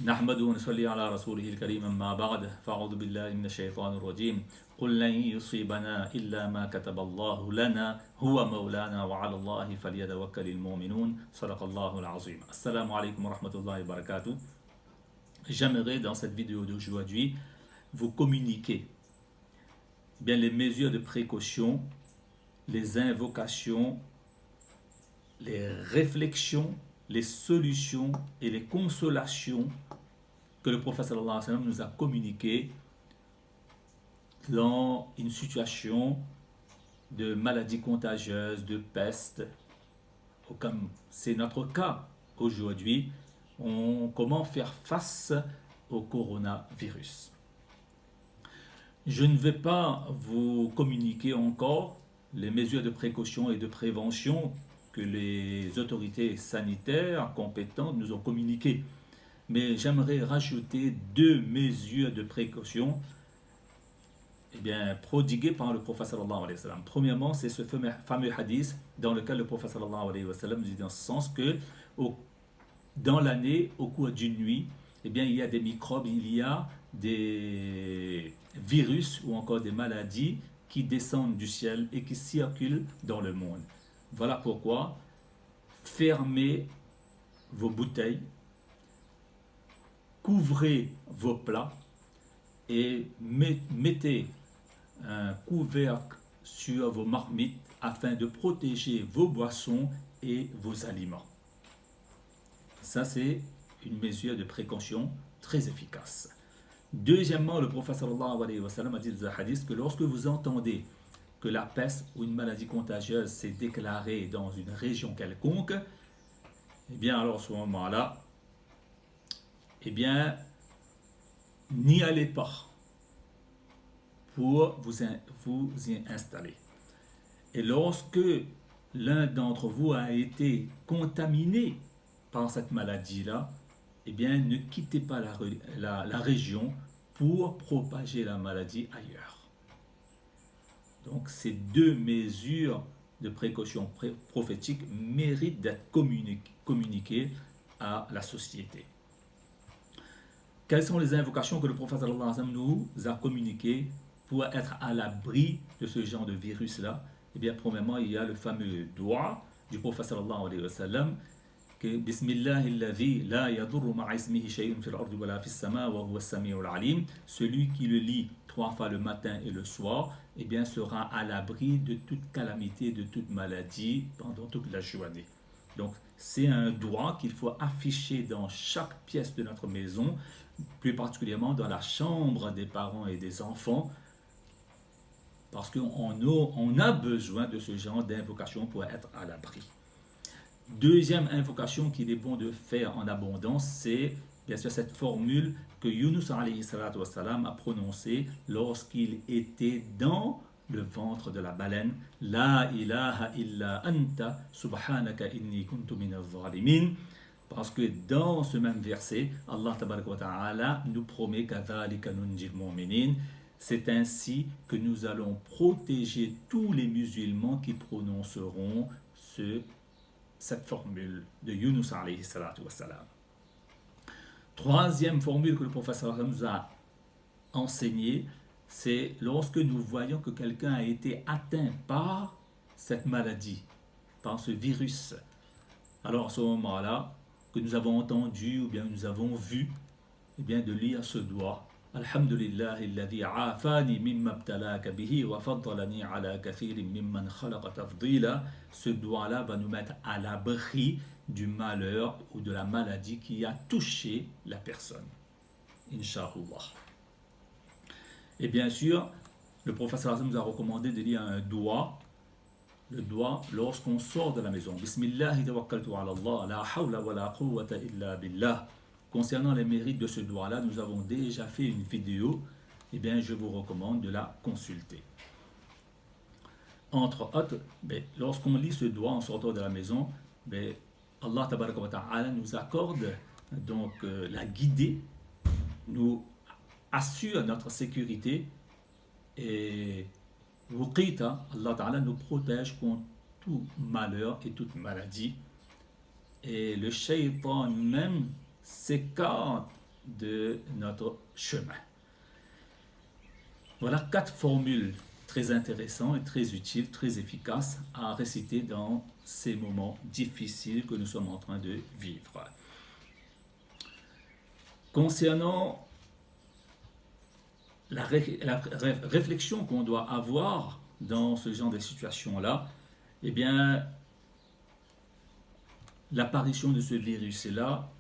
نحمده ونصلي على رسوله الكريم أما بعد فأعوذ بالله من الشيطان الرجيم قل لن يصيبنا إلا ما كتب الله لنا هو مولانا وعلى الله فليتوكل المؤمنون صدق الله العظيم. Assalamu alaikum wa rahmatullahi wa barakatuh. J'aimerais dans cette vidéo d'aujourd'hui vous communiquer bien les mesures de précaution, les invocations, les réflexions, les solutions et les consolations que le prophète sallallahu alayhi wa sallam nous a communiquées dans une situation de maladie contagieuse, de peste, comme c'est notre cas aujourd'hui, comment faire face au coronavirus. Je ne vais pas vous communiquer encore les mesures de précaution et de prévention que les autorités sanitaires compétentes nous ont communiquées. Mais j'aimerais rajouter deux mesures de précaution prodiguées par le prophète sallallahu alayhi wa sallam. Premièrement, c'est ce fameux hadith dans lequel le prophète sallallahu alayhi wa sallam dit dans ce sens que dans l'année, au cours d'une nuit, il y a des microbes, il y a des virus ou encore des maladies qui descendent du ciel et qui circulent dans le monde. Voilà pourquoi fermez vos bouteilles, couvrez vos plats et mettez un couvercle sur vos marmites afin de protéger vos boissons et vos aliments. Ça, c'est une mesure de précaution très efficace. Deuxièmement, le prophète sallallahu alayhi wa sallam a dit dans un hadith que lorsque vous entendez que la peste ou une maladie contagieuse s'est déclarée dans une région quelconque, alors à ce moment-là, n'y allez pas pour vous y installer. Et lorsque l'un d'entre vous a été contaminé par cette maladie-là, ne quittez pas la région pour propager la maladie ailleurs. Donc ces deux mesures de précaution prophétique méritent d'être communiquées à la société. Quelles sont les invocations que le prophète sallallahu alayhi wa sallam nous a communiquées pour être à l'abri de ce genre de virus-là? Premièrement, il y a le fameux dua du prophète sallallahu alayhi wa sallam que Bismillahilladhi la yadurru ma'a ismihi shay'un fil ardi wa la fis sama wa huwa as-sami'ul alim. Celui qui le lit 3 fois le matin et le soir, sera à l'abri de toute calamité, de toute maladie pendant toute la journée. Donc, c'est un droit qu'il faut afficher dans chaque pièce de notre maison, plus particulièrement dans la chambre des parents et des enfants, parce qu'on a besoin de ce genre d'invocation pour être à l'abri. Deuxième invocation qu'il est bon de faire en abondance, c'est bien sûr cette formule que Yunus alayhi salatu wassalam a prononcée lorsqu'il était dans le ventre de la baleine. La ilaha illa anta subhanaka inni kuntu minaz zalimin. Parce que dans ce même verset, Allah tabaraka wa ta'ala nous promet kadhalika nunjil mu'minin. C'est ainsi que nous allons protéger tous les musulmans qui prononceront cette formule de Yunus alayhi salatu wassalam. Troisième formule que le prophète sallallahu alayhi wa sallam nous a enseignée, c'est lorsque nous voyons que quelqu'un a été atteint par cette maladie, par ce virus. Alors à ce moment-là, que nous avons entendu ou bien nous avons vu, de lire ce doigt. Alhamdulillah alladhi afani mimma ibtalaka bihi wa faddalani ala kathirin mimman khalaqa tafdila. Ce doigt-là va nous mettre à l'abri du malheur ou de la maladie qui a touché la personne. Inch'Allah. Et bien sûr, le prophète sallallahu alayhi wa sallam nous a recommandé de lire un doigt. Le doigt lorsqu'on sort de la maison. Bismillah tawakkaltu ala Allah, la hawla wa la quwwata illa billah. Concernant les mérites de ce doigt-là, nous avons déjà fait une vidéo. Je vous recommande de la consulter. Entre autres, lorsqu'on lit ce doigt en sortant de la maison, Allah tabaraka wa ta'ala nous accorde donc la guidée, nous assure notre sécurité et Wuqita, Allah ta'ala nous protège contre tout malheur et toute maladie. Et le shaytan même s'écarte de notre chemin. Voilà 4 formules très intéressantes et très utiles, très efficaces à réciter dans ces moments difficiles que nous sommes en train de vivre. Concernant la réflexion qu'on doit avoir dans ce genre de situation-là, eh bien, l'apparition de ce virus-là,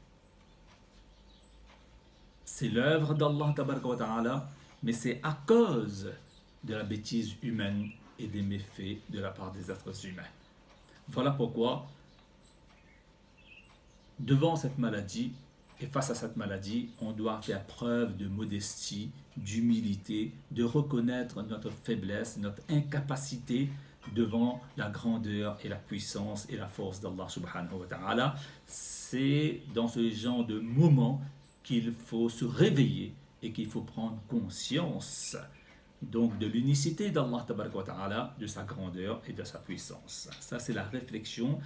c'est l'œuvre d'Allah tabaraka wa ta'ala, mais c'est à cause de la bêtise humaine et des méfaits de la part des êtres humains. Voilà pourquoi, devant cette maladie et face à cette maladie, on doit faire preuve de modestie, d'humilité, de reconnaître notre faiblesse, notre incapacité devant la grandeur et la puissance et la force d'Allah subhanahu wa ta'ala. C'est dans ce genre de moment qu'il faut se réveiller et qu'il faut prendre conscience donc de l'unicité d'Allah tabaraka wa ta'ala, de sa grandeur et de sa puissance. Ça, c'est la réflexion.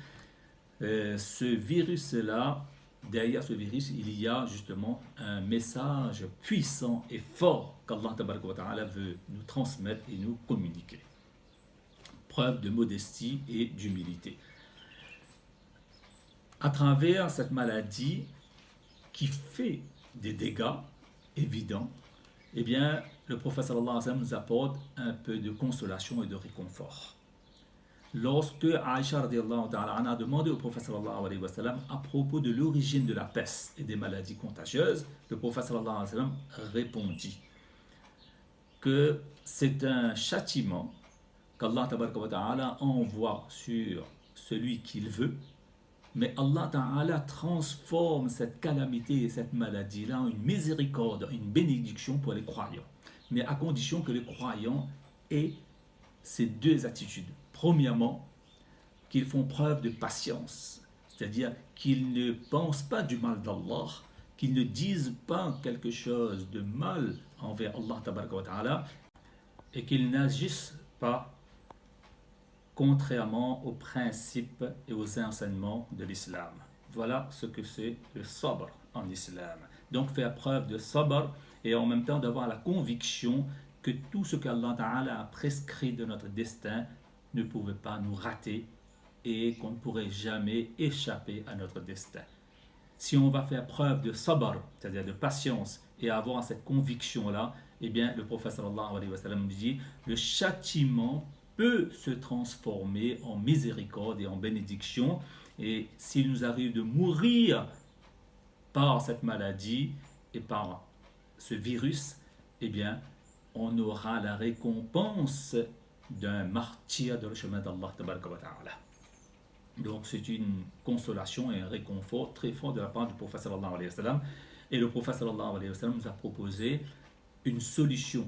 Ce virus-là, derrière ce virus, il y a justement un message puissant et fort qu'Allah tabaraka wa ta'ala veut nous transmettre et nous communiquer. Preuve de modestie et d'humilité. À travers cette maladie qui fait des dégâts évidents, eh bien, le prophète sallallahu alayhi wa sallam nous apporte un peu de consolation et de réconfort. Lorsque Aïcha radiallahu ta'ala a demandé au prophète sallallahu alayhi wa sallam à propos de l'origine de la peste et des maladies contagieuses, le prophète sallallahu alayhi wa sallam répondit que c'est un châtiment qu'Allah tabaraka wa ta'ala envoie sur celui qu'il veut, mais Allah ta'ala transforme cette calamité et cette maladie-là en une miséricorde, une bénédiction pour les croyants. Mais à condition que les croyants aient ces deux attitudes. Premièrement, qu'ils font preuve de patience, c'est-à-dire qu'ils ne pensent pas du mal d'Allah, qu'ils ne disent pas quelque chose de mal envers Allah tabaraka wa ta'ala et qu'ils n'agissent pas contrairement aux principes et aux enseignements de l'islam. Voilà ce que c'est le sabr en islam. Donc faire preuve de sabr et en même temps d'avoir la conviction que tout ce qu'Allah Ta'ala a prescrit de notre destin ne pouvait pas nous rater et qu'on ne pourrait jamais échapper à notre destin. Si on va faire preuve de sabr, c'est-à-dire de patience, et avoir cette conviction-là, eh bien le prophète sallallahu alayhi wa sallam dit, le châtiment peut se transformer en miséricorde et en bénédiction. Et s'il nous arrive de mourir par cette maladie et par ce virus, eh bien, on aura la récompense d'un martyr dans le chemin d'Allah tabaraka wa ta'ala. Donc c'est une consolation et un réconfort très fort de la part du prophète sallallahu alayhi wa sallam. Et le prophète sallallahu alayhi wa sallam nous a proposé une solution.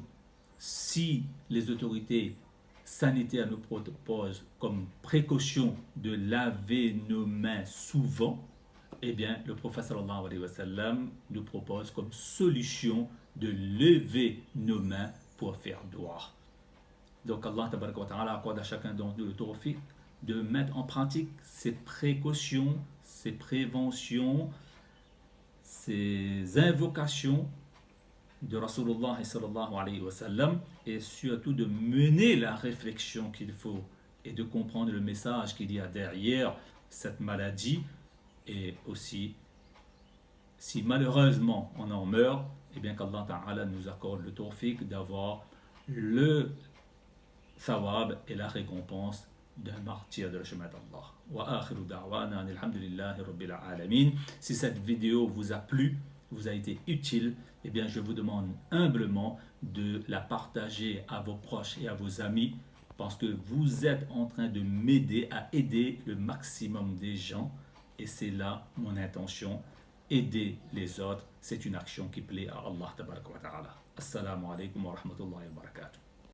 Si les autorités sanitaires nous proposent comme précaution de laver nos mains souvent, eh bien le prophète sallallahu alayhi wa sallam nous propose comme solution de lever nos mains pour faire dua. Donc Allah tabaraka wa ta'ala accorde à chacun d'entre nous le tawfiq de mettre en pratique ces précautions, ces préventions, ces invocations de Rasulullah sallallahu alayhi wa sallam et surtout de mener la réflexion qu'il faut et de comprendre le message qu'il y a derrière cette maladie et aussi si malheureusement on en meurt, eh bien qu'Allah Ta'ala nous accorde le tawfiq d'avoir le thawab et la récompense d'un martyr de la chemin d'Allah. Wa akhiru da'wana alhamdulillahi rabbil alamin. Si cette vidéo vous a plu, vous a été utile, eh bien je vous demande humblement de la partager à vos proches et à vos amis parce que vous êtes en train de m'aider à aider le maximum des gens et c'est là mon intention. Aider les autres, c'est une action qui plaît à Allah tabaraka wa ta'ala. Assalamu alaikum wa rahmatullahi wa barakatuh.